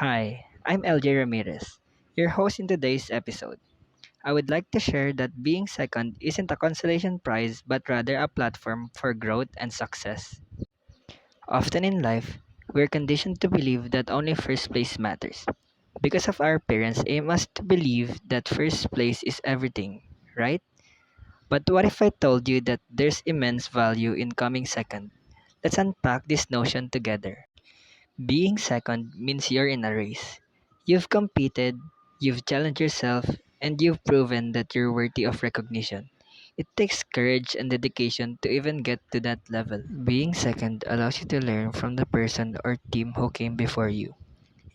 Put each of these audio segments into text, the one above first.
Hi, I'm LJ Ramirez, your host in today's episode. I would like to share that being second isn't a consolation prize but rather a platform for growth and success. Often in life, we're conditioned to believe that only first place matters. Because of our parents aim us to believe that first place is everything, right? But what if I told you that there's immense value in coming second? Let's unpack this notion together. Being second means you're in a race. You've competed, you've challenged yourself, and you've proven that you're worthy of recognition. It takes courage and dedication to even get to that level. Being second allows you to learn from the person or team who came before you.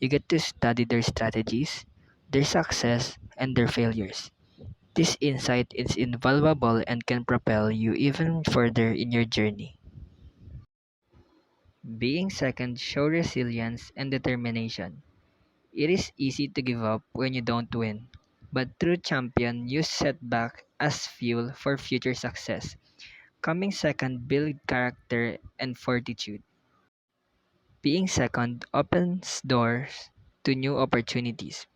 You get to study their strategies, their success, and their failures. This insight is invaluable and can propel you even further in your journey. Being second shows resilience and determination. It is easy to give up when you don't win, but true champion use setback as fuel for future success. Coming second build character and fortitude. Being second opens doors to new opportunities.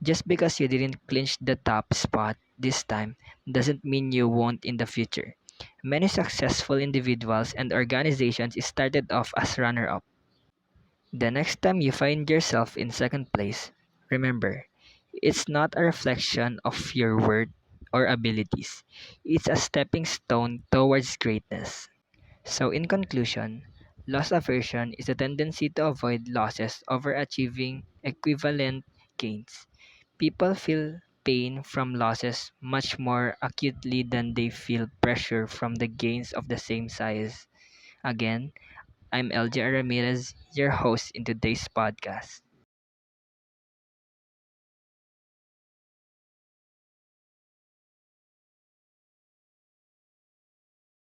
Just because you didn't clinch the top spot this time doesn't mean you won't in the future. Many successful individuals and organizations started off as runner-up. The next time you find yourself in second place, remember, it's not a reflection of your worth or abilities. It's a stepping stone towards greatness. So, in conclusion, loss aversion is a tendency to avoid losses over achieving equivalent gains. People feel pain from losses much more acutely than they feel pressure from the gains of the same size. Again, I'm LJ Ramirez, your host in today's podcast.